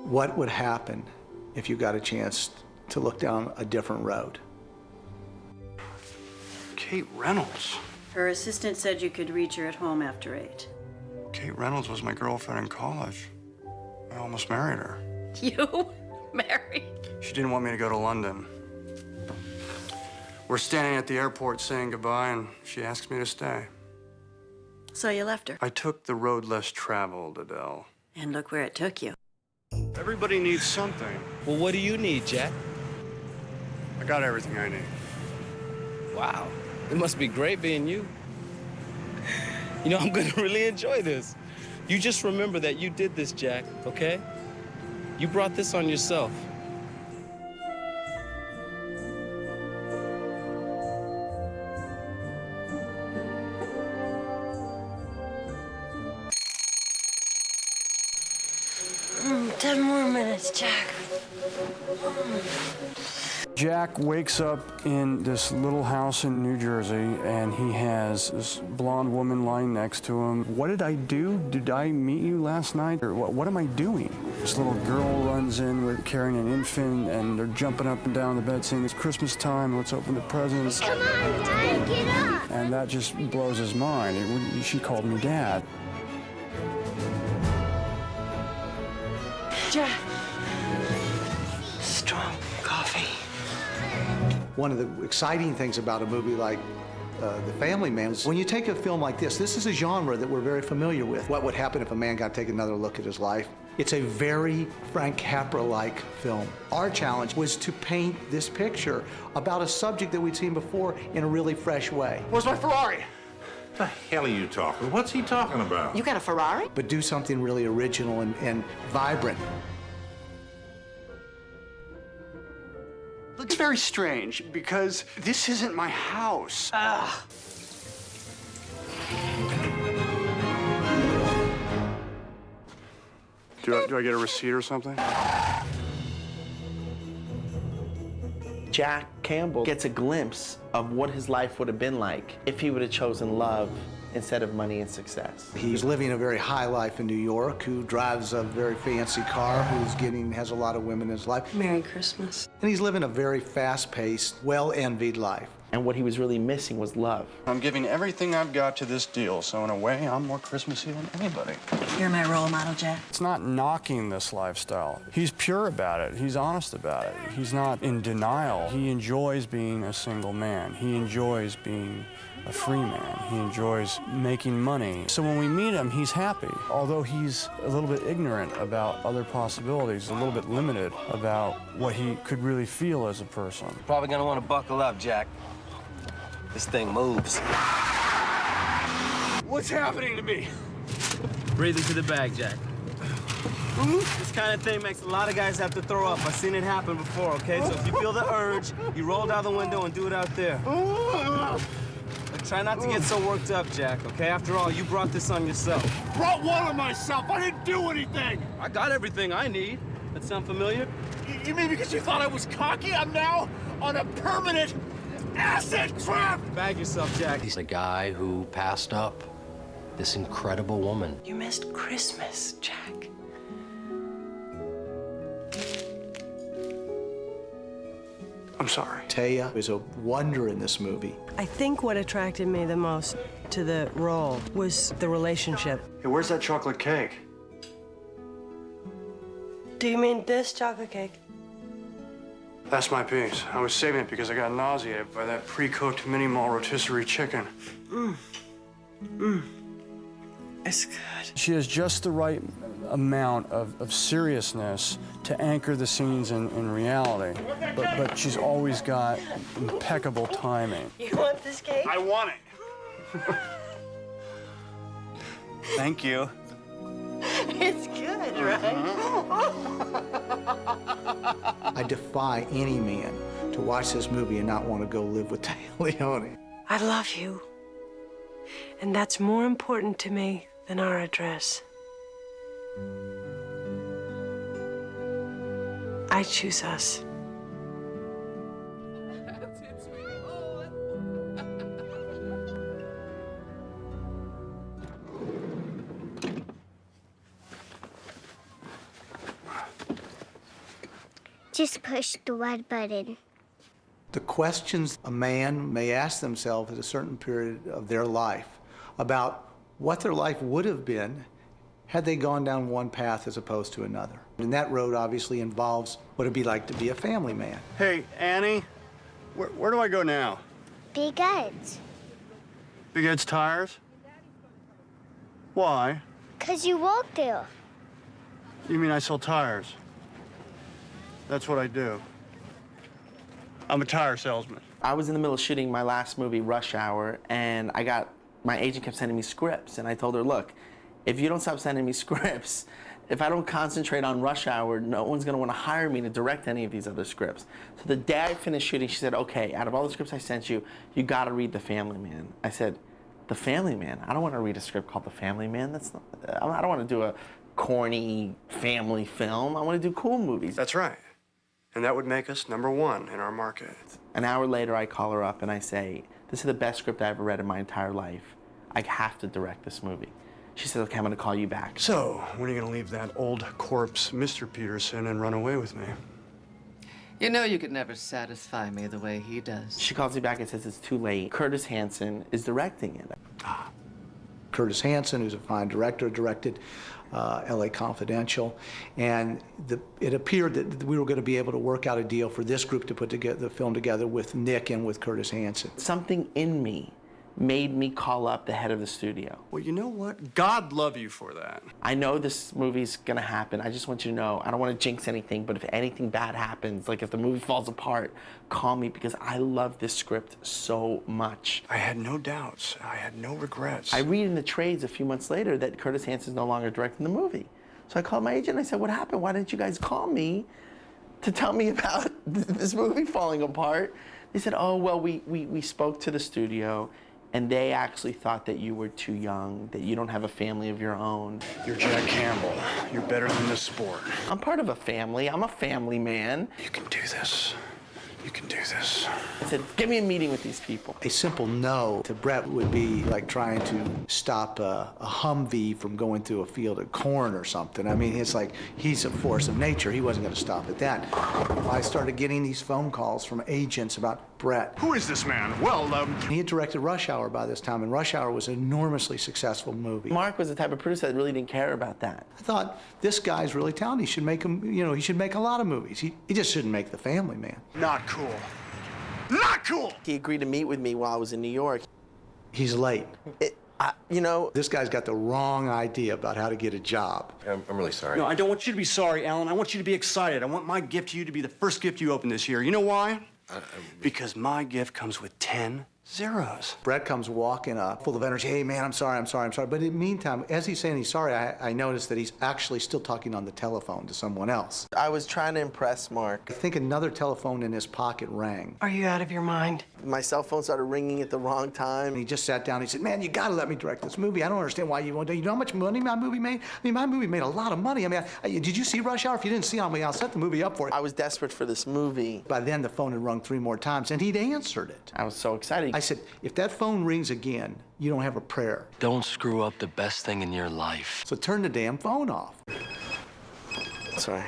What would happen if you got a chance to look down a different road? Kate Reynolds. Her assistant said you could reach her at home after 8. Kate Reynolds was my girlfriend in college. I almost married her. You married? She didn't want me to go to London. We're standing at the airport saying goodbye, and she asks me to stay. So you left her. I took the road less traveled, Adele. And look where it took you. Everybody needs something. Well, what do you need, Jack? I got everything I need. Wow, it must be great being you. You know, I'm gonna really enjoy this. You just remember that you did this, Jack, okay? You brought this on yourself. Ten more minutes, Jack. Jack wakes up in this little house in New Jersey, and he has this blonde woman lying next to him. What did I do? Did I meet you last night? Or what am I doing? This little girl runs in with carrying an infant, and they're jumping up and down the bed saying it's Christmas time, let's open the presents. Come on, Dad, get up! And that just blows his mind. She called me Dad. Jack. Strong coffee. One of the exciting things about a movie like The Family Man is when you take a film like this is a genre that we're very familiar with. What would happen if a man got to take another look at his life? It's a very Frank Capra-like film. Our challenge was to paint this picture about a subject that we'd seen before in a really fresh way. Where's my Ferrari? The hell are you talking? What's he talking about? You got a Ferrari? But do something really original and vibrant. It's very strange because this isn't my house. Do I get a receipt or something? Jack Campbell gets a glimpse of what his life would have been like if he would have chosen love instead of money and success. He's living a very high life in New York, who drives a very fancy car, has a lot of women in his life. Merry Christmas. And he's living a very fast-paced, well-envied life. And what he was really missing was love. I'm giving everything I've got to this deal, so in a way, I'm more Christmassy than anybody. You're my role model, Jack. It's not knocking this lifestyle. He's pure about it. He's honest about it. He's not in denial. He enjoys being a single man. He enjoys being a free man. He enjoys making money. So when we meet him, he's happy. Although he's a little bit ignorant about other possibilities, a little bit limited about what he could really feel as a person. Probably gonna want to buckle up, Jack. This thing moves. What's happening to me? Breathe into the bag, Jack. This kind of thing makes a lot of guys have to throw up. I've seen it happen before, okay? So if you feel the urge, you roll down the window and do it out there. But try not to get so worked up, Jack, okay? After all, you brought this on yourself. Brought one on myself. I didn't do anything. I got everything I need. That sound familiar? You mean because you thought I was cocky? I'm now on a permanent acid trip. Bag yourself, Jack. He's a guy who passed up this incredible woman. You missed Christmas, Jack. I'm sorry. Taya is a wonder in this movie. I think what attracted me the most to the role was the relationship. Hey, where's that chocolate cake? Do you mean this chocolate cake? That's my piece. I was saving it because I got nauseated by that pre-cooked mini-mall rotisserie chicken. It's good. She has just the right amount of seriousness to anchor the scenes in reality, but she's always got impeccable timing. You want this cake? I want it. Thank you. It's good, right? I defy any man to watch this movie and not want to go live with Taya Leone. I love you. And that's more important to me than our address. I choose us. just push the red button. The questions a man may ask themselves at a certain period of their life about what their life would have been had they gone down one path as opposed to another. And that road obviously involves what it'd be like to be a family man. Hey, Annie, where do I go now? Big Ed's. Big Ed's Tires? Why? 'Cause you work there. You mean I sell tires? That's what I do. I'm a tire salesman. I was in the middle of shooting my last movie, Rush Hour, and my agent kept sending me scripts, and I told her, look, if you don't stop sending me scripts, if I don't concentrate on Rush Hour, no one's gonna wanna hire me to direct any of these other scripts. So the day I finished shooting, she said, okay, out of all the scripts I sent you, you gotta read The Family Man. I said, The Family Man? I don't wanna read a script called The Family Man. I don't wanna do a corny family film. I wanna do cool movies. That's right. And that would make us #1 in our market. An hour later, I call her up and I say, this is the best script I ever read in my entire life. I have to direct this movie. She said, okay, I'm gonna call you back. So, when are you gonna leave that old corpse, Mr. Peterson, and run away with me? You know you could never satisfy me the way he does. She calls me back and says it's too late. Curtis Hanson is directing it. Curtis Hanson, who's a fine director, directed L.A. Confidential, and it appeared that we were going to be able to work out a deal for this group to put together the film together with Nick and with Curtis Hanson. Something in me made me call up the head of the studio. Well, you know what? God love you for that. I know this movie's gonna happen. I just want you to know, I don't want to jinx anything, but if anything bad happens, like if the movie falls apart, call me because I love this script so much. I had no doubts. I had no regrets. I read in the trades a few months later that Curtis Hanson's no longer directing the movie. So I called my agent and I said, what happened? Why didn't you guys call me to tell me about this movie falling apart? They said, oh, well, we spoke to the studio and they actually thought that you were too young, that you don't have a family of your own. You're Jack Campbell. You're better than this sport. I'm part of a family. I'm a family man. You can do this. You can do this. I said, give me a meeting with these people. A simple no to Brett would be like trying to stop a Humvee from going through a field of corn or something. I mean, it's like he's a force of nature. He wasn't going to stop at that. I started getting these phone calls from agents about Brett. Who is this man? Well, He had directed Rush Hour by this time, and Rush Hour was an enormously successful movie. Mark was the type of producer that really didn't care about that. I thought, this guy's really talented. He should make him, he should make a lot of movies. He just shouldn't make The Family Man. not cool. Not cool! He agreed to meet with me while I was in New York. He's late. You This guy's got the wrong idea about how to get a job. I'm really sorry. No, I don't want you to be sorry, Alan. I want you to be excited. I want my gift to you to be the first gift you open this year. You know why? Because my gift comes with 10 zeros. Brett comes walking up, full of energy. Hey, man, I'm sorry. But in the meantime, as he's saying he's sorry, I noticed that he's actually still talking on the telephone to someone else. I was trying to impress Mark. I think another telephone in his pocket rang. Are you out of your mind? My cell phone started ringing at the wrong time. And he just sat down. He said, man, you got to let me direct this movie. I don't understand why you won't do it. You know how much money my movie made? I mean, my movie made a lot of money. I mean, did you see Rush Hour? If you didn't see it, I'll set the movie up for it. I was desperate for this movie. By then, the phone had rung 3 more times, and he'd answered it. I was so excited. I said, if that phone rings again, you don't have a prayer. Don't screw up the best thing in your life. So turn the damn phone off. Sorry.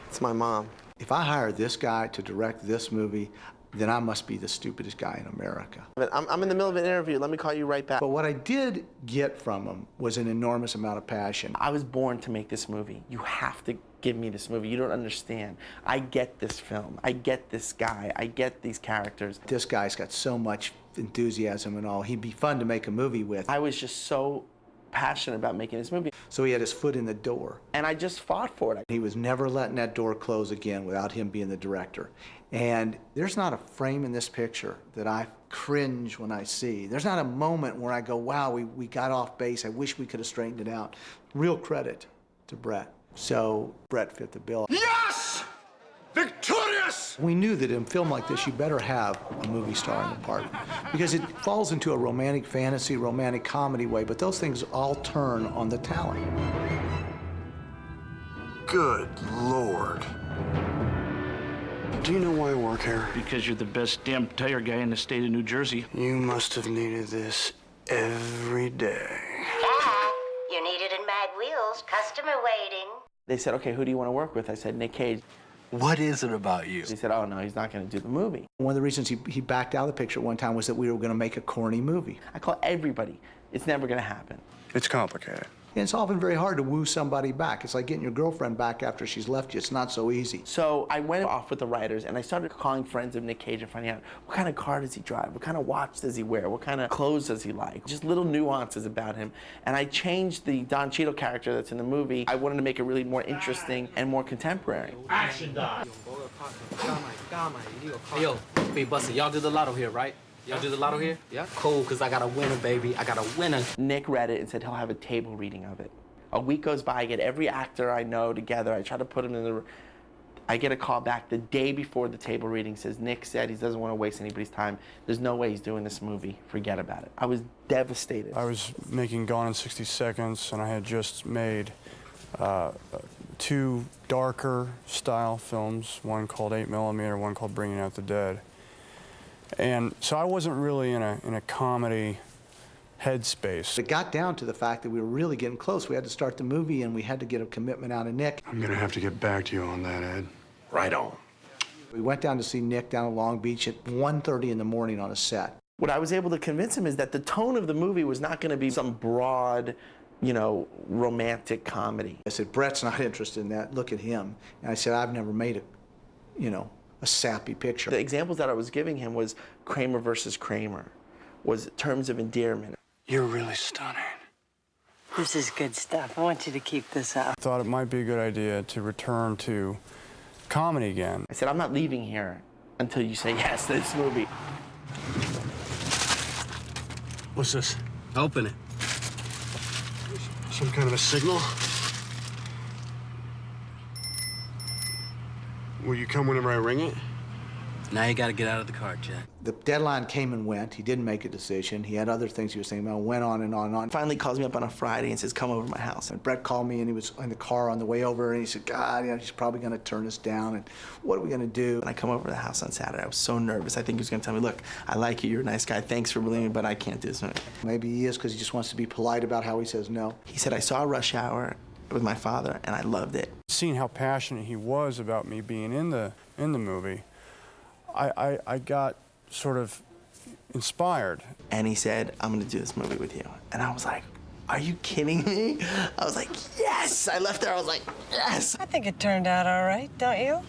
It's my mom. If I hire this guy to direct this movie, then I must be the stupidest guy in America. But I'm in the middle of an interview. Let me call you right back. But what I did get from him was an enormous amount of passion. I was born to make this movie. You have to give me this movie. You don't understand. I get this film. I get this guy. I get these characters. This guy's got so much enthusiasm and all. He'd be fun to make a movie with. I was just so passionate about making this movie. So he had his foot in the door. And I just fought for it. He was never letting that door close again without him being the director. And there's not a frame in this picture that I cringe when I see. There's not a moment where I go, wow, we got off base. I wish we could have straightened it out. Real credit to Brett. So Brett fit the bill. Yes! Victorious! We knew that in a film like this, you better have a movie star in the part because it falls into a romantic fantasy, romantic comedy way, but those things all turn on the talent. Good Lord. Do you know why I work here? Because you're the best damn tire guy in the state of New Jersey. You must have needed this every day. Dad, you need it in Mag Wheels. Customer waiting. They said, okay, who do you want to work with? I said, Nick Cage. What is it about you? He said, oh no, he's not gonna do the movie. One of the reasons he backed out of the picture at one time was that we were going to make a corny movie. I call everybody, it's never gonna happen. It's complicated. And it's often very hard to woo somebody back. It's like getting your girlfriend back after she's left you. It's not so easy. So I went off with the writers and I started calling friends of Nick Cage and finding out what kind of car does he drive, what kind of watch does he wear, what kind of clothes does he like, just little nuances about him. And I changed the Don Cheadle character that's in the movie. I wanted to make it really more interesting and more contemporary. Action dog. Hey, yo, Big Buster, y'all do the lotto here, right? Y'all do the lotto here? Yeah? Cool, because I got a winner, baby. I got a winner. Nick read it and said he'll have a table reading of it. A week goes by, I get every actor I know together. I try to put them in the... I get a call back the day before the table reading, says Nick said he doesn't want to waste anybody's time. There's no way he's doing this movie. Forget about it. I was devastated. I was making Gone in 60 Seconds, and I had just made 2 darker style films, one called 8mm, one called Bringing Out the Dead. And so I wasn't really in a comedy headspace. It got down to the fact that we were really getting close. We had to start the movie, and we had to get a commitment out of Nick. I'm gonna have to get back to you on that, Ed. Right on. We went down to see Nick down in Long Beach at 1:30 in the morning on a set. What I was able to convince him is that the tone of the movie was not going to be some broad, you know, romantic comedy. I said, Brett's not interested in that. Look at him. And I said, I've never made a sappy picture. The examples that I was giving him was Kramer versus Kramer, was Terms of Endearment. You're really stunning. This is good stuff. I want you to keep this up. I thought it might be a good idea to return to comedy again. I said, I'm not leaving here until you say yes to this movie. What's this? Open it. Some kind of a signal? Will you come whenever I ring it? Now you got to get out of the car, Jack. The deadline came and went. He didn't make a decision. He had other things he was thinking about. Went on and on and on. Finally calls me up on a Friday and says, come over to my house. And Brett called me, and he was in the car on the way over, and he said, God, he's probably going to turn us down, and what are we going to do? And I come over to the house on Saturday. I was so nervous. I think he was going to tell me, look, I like you. You're a nice guy. Thanks for believing me, but I can't do this movie. Maybe he is because he just wants to be polite about how he says no. He said, I saw Rush Hour with my father, and I loved it. Seeing how passionate he was about me being in the movie, I got sort of inspired. And he said, I'm going to do this movie with you. And I was like, are you kidding me? I was like, yes! I left there, I was like, yes! I think it turned out all right, don't you?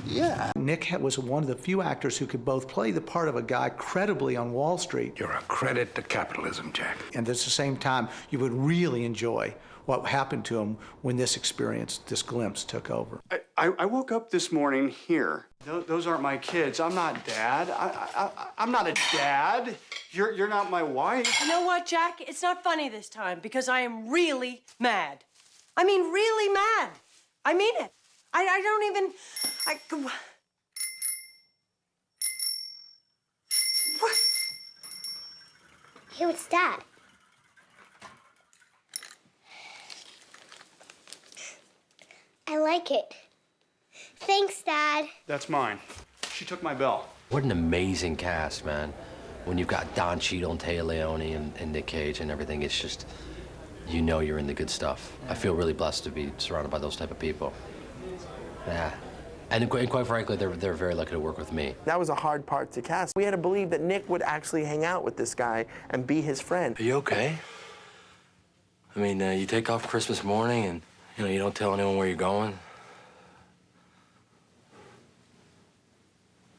Yeah. Nick was one of the few actors who could both play the part of a guy credibly on Wall Street. You're a credit to capitalism, Jack. And at the same time, you would really enjoy what happened to him when this experience, this glimpse, took over. I woke up this morning here. Those aren't my kids. I'm not Dad. I'm not a dad. You're not my wife. You know what, Jack? It's not funny this time because I am really mad. I mean, really mad. I mean it. I don't even... What? Hey, what's that? I like it. Thanks, Dad. That's mine. She took my bell. What an amazing cast, man. When you've got Don Cheadle and Téa Leoni and Nick Cage and everything, it's just, you know you're in the good stuff. I feel really blessed to be surrounded by those type of people. Yeah. And quite frankly, they're very lucky to work with me. That was a hard part to cast. We had to believe that Nick would actually hang out with this guy and be his friend. Are you okay? I mean, you take off Christmas morning and, you don't tell anyone where you're going.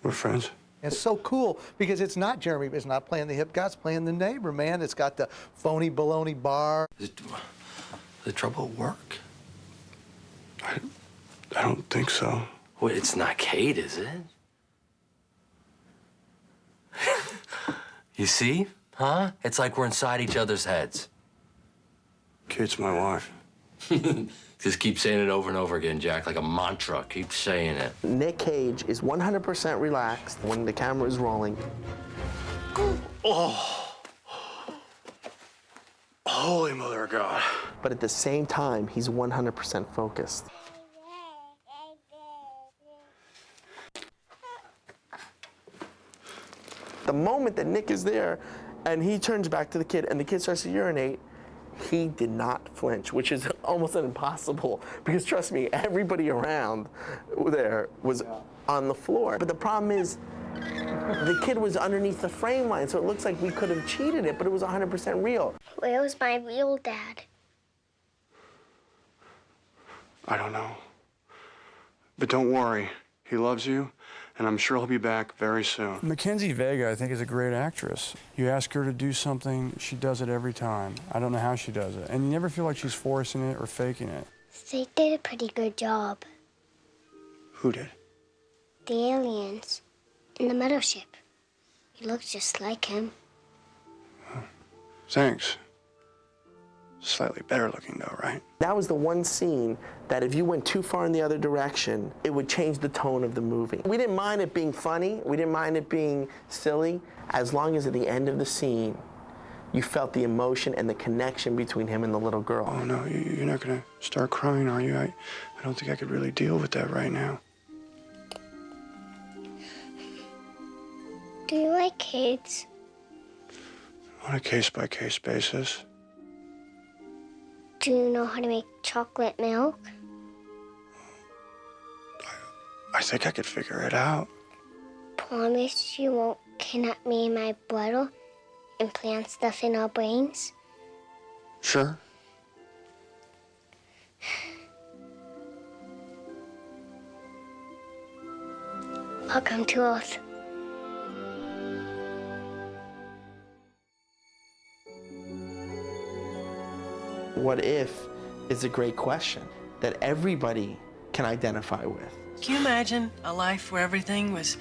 We're friends. It's so cool because it's not Jeremy. It's not playing the hip guy. It's playing the neighbor, man. It's got the phony baloney bar. Is the trouble at work? I don't think so. Wait, it's not Kate, is it? You see? Huh? It's like we're inside each other's heads. Kate's my wife. Just keep saying it over and over again, Jack, like a mantra. Keep saying it. Nick Cage is 100% relaxed when the camera is rolling. Oh. Holy Mother of God. But at the same time, he's 100% focused. The moment that Nick is there and he turns back to the kid and the kid starts to urinate, he did not flinch, which is almost impossible because trust me, everybody around there was on the floor. But the problem is, the kid was underneath the frame line, so it looks like we could have cheated it, but it was 100% real. Where was my real dad? I don't know. But don't worry, he loves you, and I'm sure he'll be back very soon. Mackenzie Vega, I think, is a great actress. You ask her to do something, she does it every time. I don't know how she does it. And you never feel like she's forcing it or faking it. They did a pretty good job. Who did? The aliens in the mothership. He looks just like him. Thanks. Slightly better looking though, right? That was the one scene that if you went too far in the other direction, it would change the tone of the movie. We didn't mind it being funny, we didn't mind it being silly, as long as at the end of the scene, you felt the emotion and the connection between him and the little girl. Oh no, you're not gonna start crying, are you? I don't think I could really deal with that right now. Do you like kids? On a case-by-case basis. Do you know how to make chocolate milk? I think I could figure it out. Promise you won't kidnap me and my brother and plant stuff in our brains? Sure. Welcome to Earth. What if is a great question that everybody can identify with. Can you imagine a life where everything was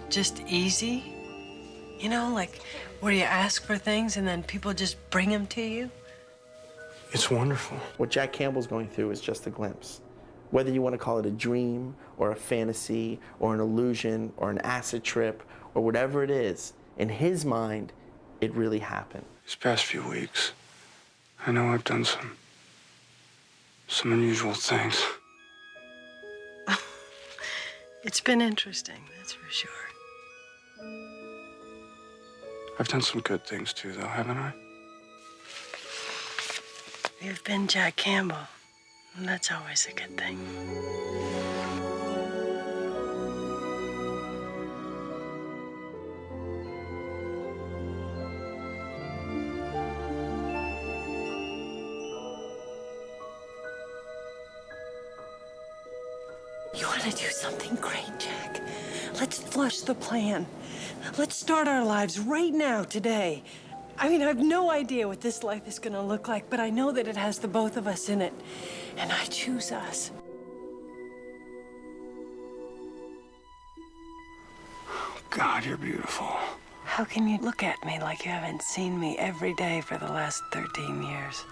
just easy? You know, like where you ask for things and then people just bring them to you? It's wonderful. What Jack Campbell's going through is just a glimpse. Whether you want to call it a dream or a fantasy or an illusion or an acid trip or whatever it is, in his mind, it really happened. These past few weeks, I know I've done some unusual things. It's been interesting, that's for sure. I've done some good things too, though, haven't I? You've been Jack Campbell, and that's always a good thing. You want to do something great, Jack? Let's flush the plan. Let's start our lives right now, today. I mean, I have no idea what this life is gonna look like, but I know that it has the both of us in it, and I choose us. God, you're beautiful. How can you look at me like you haven't seen me every day for the last 13 years?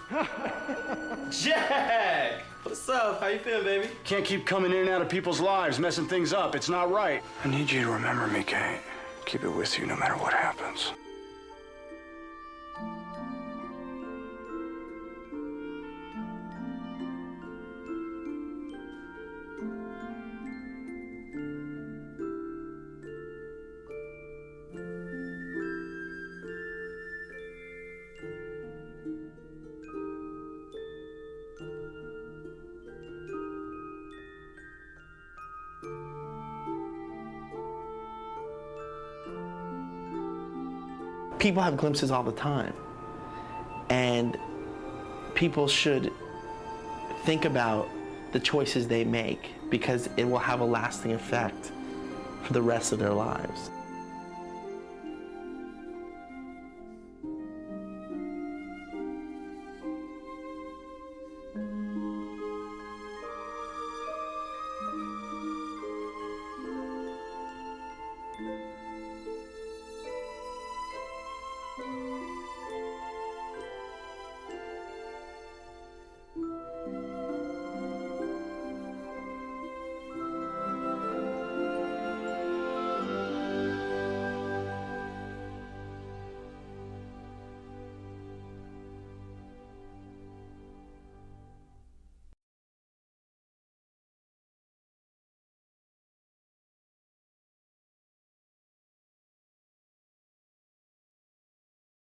Jack! What's up? How you feeling, baby? Can't keep coming in and out of people's lives, messing things up. It's not right. I need you to remember me, Kate. Keep it with you no matter what happens. People have glimpses all the time. And people should think about the choices they make because it will have a lasting effect for the rest of their lives.